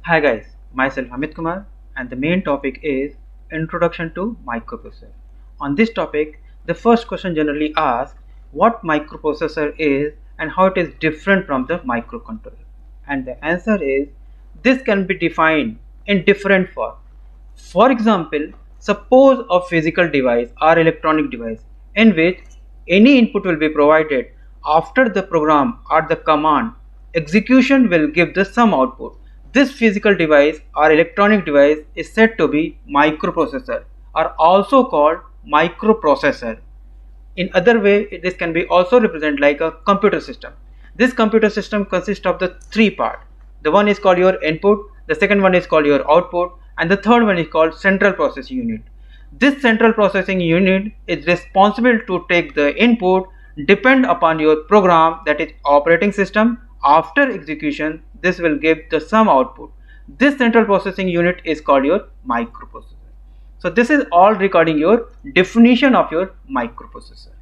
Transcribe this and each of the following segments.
Hi guys, myself Amit Kumar and the main topic is Introduction to Microprocessor. On this topic, the first question generally asks what microprocessor is and how it is different from the microcontroller. And the answer is this can be defined in different forms. For example, suppose a physical device or electronic device in which any input will be provided after the program or the command execution will give the some output. This physical device or electronic device is said to be microprocessor or also called microprocessor. In other way, this can be also represented like a computer system. This computer system consists of the three parts. The one is called your input, the second one is called your output, and the third one is called central processing unit. This central processing unit is responsible to take the input depend upon your program, that is operating system. After execution, this will give the some output. This central processing unit is called your microprocessor. So this is all regarding your definition of your microprocessor.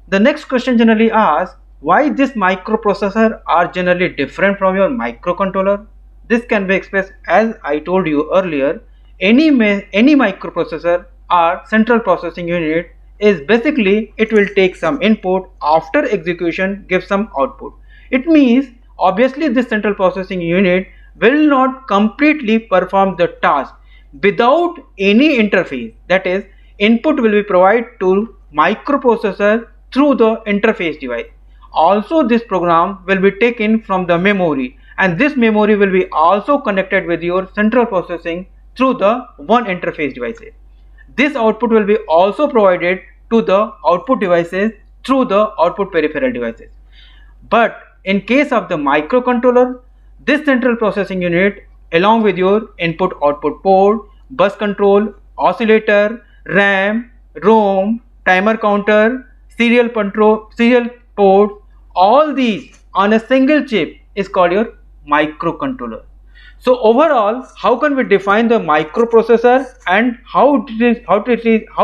The next question generally asks why this microprocessor are generally different from your microcontroller. This can be expressed as I told you earlier. Any microprocessor or central processing unit is basically it will take some input, after execution give some output. It means obviously this central processing unit will not completely perform the task without any interface, that is input will be provided to microprocessor through the interface device. Also this program will be taken from the memory and this memory will be also connected with your central processing through the one interface devices. This output will be also provided to the output devices through the output peripheral devices. But in case of the microcontroller, this central processing unit along with your input output port, bus control, oscillator, RAM, ROM, timer counter, serial port, all these on a single chip is called your microcontroller. So overall, how can we define the microprocessor and how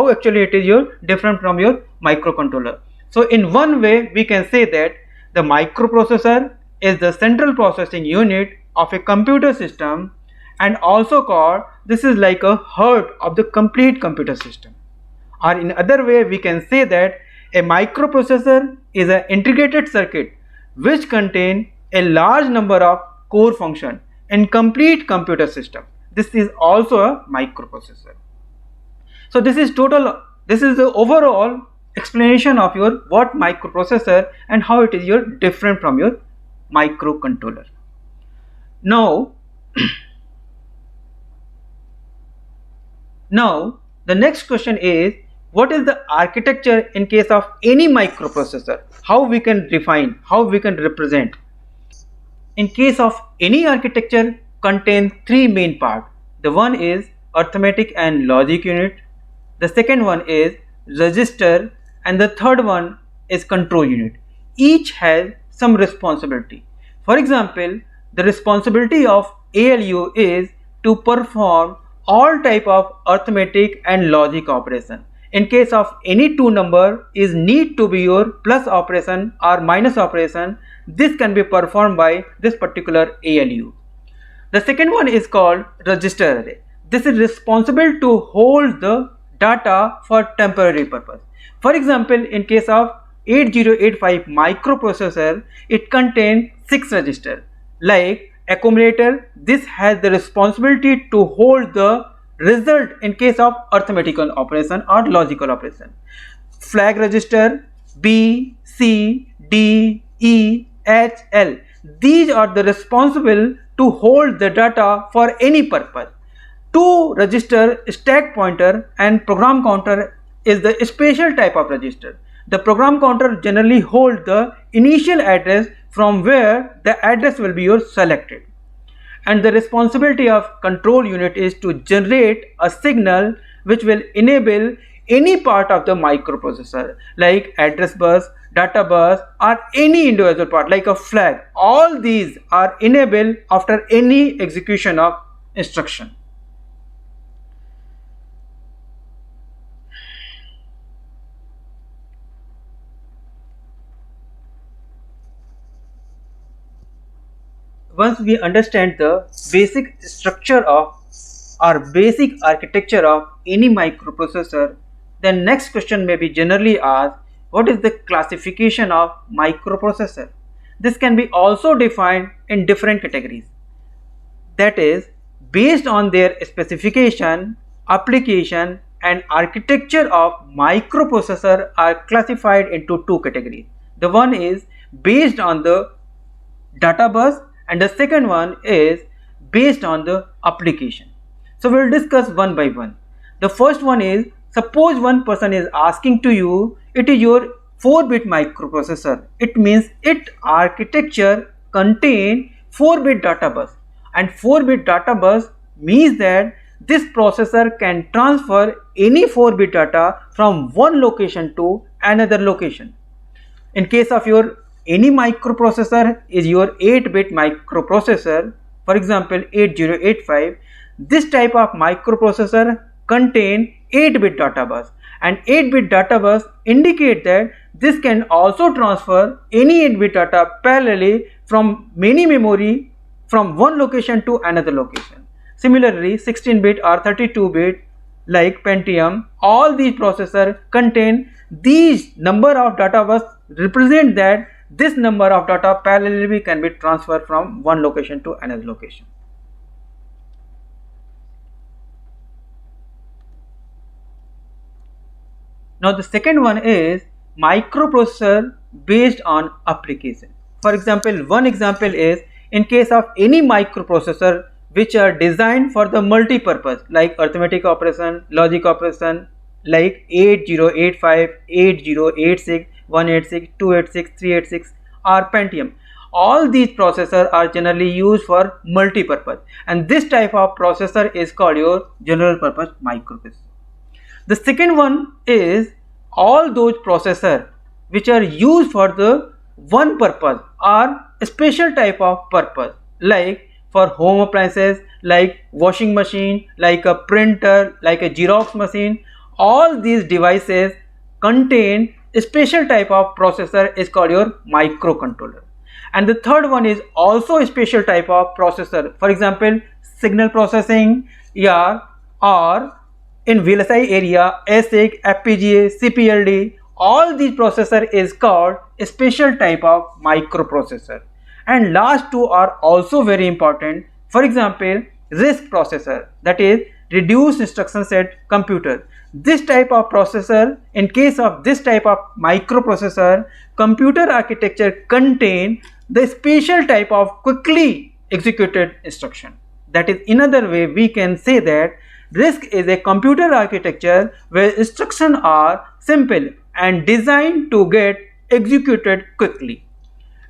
actually it is your different from your microcontroller? So in one way, we can say that the microprocessor is the central processing unit of a computer system and also called this is like a heart of the complete computer system. Or in other way, we can say that a microprocessor is an integrated circuit which contain a large number of core functions in complete computer system. This is also a microprocessor. So this is the overall explanation of your what microprocessor and how it is your different from your microcontroller. Now Now, the next question is what is the architecture in case of any microprocessor? How we can define, how we can represent? In case of any architecture contains three main parts. The one is arithmetic and logic unit. The second one is register and the third one is control unit. Each has some responsibility. For example, the responsibility of ALU is to perform all type of arithmetic and logic operation. In case of any two number is need to be your plus operation or minus operation, this can be performed by this particular ALU. The second one is called register array. This is responsible to hold the data for temporary purpose. For example, in case of 8085 microprocessor, it contains 6 registers. Like accumulator, this has the responsibility to hold the result in case of arithmetical operation or logical operation. Flag register B, C, D, E, H, L. These are the responsible to hold the data for any purpose. Two register stack pointer and program counter is the special type of register. The program counter generally hold the initial address from where the address will be your selected. And the responsibility of control unit is to generate a signal which will enable any part of the microprocessor like address bus, data bus or any individual part like a flag. All these are enabled after any execution of instruction. once we understand the basic structure of or basic architecture of any microprocessor, then next question may be generally asked, what is the classification of microprocessor? This can be also defined in different categories. That is, based on their specification, application and architecture of microprocessor are classified into two categories. The one is based on the data bus and the second one is based on the application. So we will discuss one by one. The first one is, suppose one person is asking to you, it is your 4-bit microprocessor. It means its architecture contain 4-bit data bus, and 4-bit data bus means that this processor can transfer any 4-bit data from one location to another location. In case of your any microprocessor is your 8-bit microprocessor, for example 8085, this type of microprocessor contain 8-bit data bus, and 8-bit data bus indicate that this can also transfer any 8-bit data parallelly from many memory from one location to another location. Similarly 16-bit or 32-bit like Pentium, all these processors contain these number of data bus represent that this number of data parallelly can be transferred from one location to another location. Now the second one is microprocessor based on application. For example, one example is in case of any microprocessor which are designed for the multi-purpose like arithmetic operation, logic operation like 8085, 8086, 186, 286, 386 or Pentium. All these processors are generally used for multi-purpose, and this type of processor is called your general purpose microprocessor. The second one is all those processors which are used for the one purpose or special type of purpose, like for home appliances like washing machine, like a printer, like a Xerox machine. All these devices contain a special type of processor is called your microcontroller. And the third one is also a special type of processor, for example signal processing, yeah, or in VLSI area, ASIC, FPGA, CPLD, all these processor is called a special type of microprocessor. And last two are also very important. For example, RISC processor, that is reduced instruction set computer. This type of processor, in case of this type of microprocessor, computer architecture contain the special type of quickly executed instruction. That is, in other way we can say that RISC is a computer architecture where instructions are simple and designed to get executed quickly.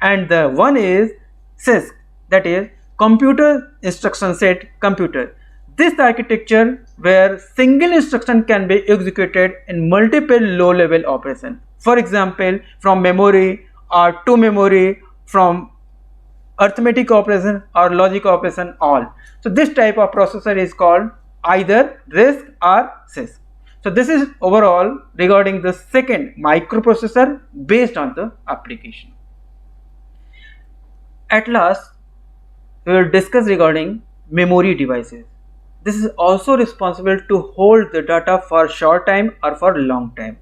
And the one is CISC, that is computer instruction set computer. This architecture where single instruction can be executed in multiple low-level operations. For example, from memory or to memory, from arithmetic operation or logic operation, all. So this type of processor is called either RISC or CISC. So this is overall regarding the second microprocessor based on the application. At last, we will discuss regarding memory devices. This is also responsible to hold the data for short time or for long time.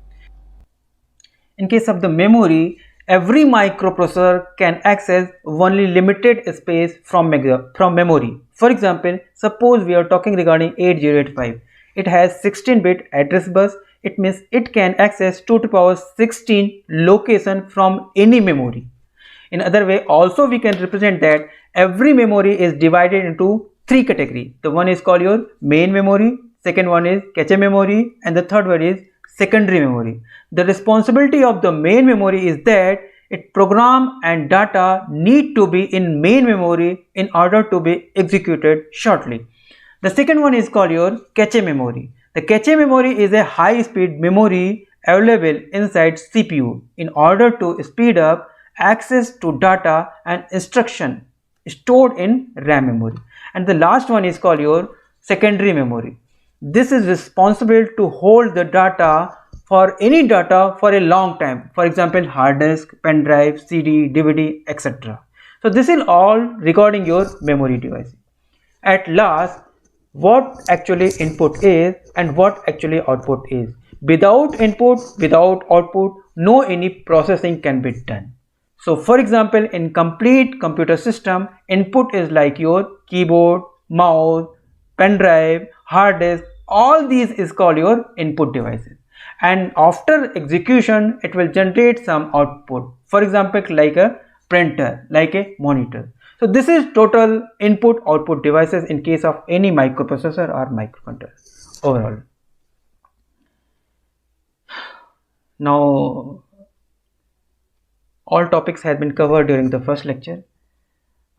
In case of the memory, every microprocessor can access only limited space from memory. For example, suppose we are talking regarding 8085. It has 16-bit address bus. It means it can access 2 to the power 16 location from any memory. In other way, also we can represent that every memory is divided into three categories. The one is called your main memory, second one is cache memory, and the third one is secondary memory. The responsibility of the main memory is that its program and data need to be in main memory in order to be executed shortly. The second one is called your cache memory. The cache memory is a high-speed memory available inside CPU in order to speed up access to data and instruction stored in RAM memory. And the last one is called your secondary memory. This is responsible to hold the data for any data for a long time. For example, hard disk, pen drive, CD, DVD, etc. So this is all regarding your memory device. At last, what actually input is and what actually output is. Without input, without output, no any processing can be done. So for example, in complete computer system, input is like your keyboard, mouse, pen drive, hard disk, all these is called your input devices. And after execution, it will generate some output. For example, like a printer, like a monitor. So this is total input output devices in case of any microprocessor or microcontroller overall. Now all topics have been covered during the first lecture.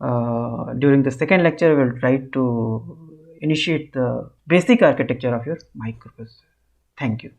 During the second lecture, we will try to initiate the basic architecture of your microprocessor. Thank you.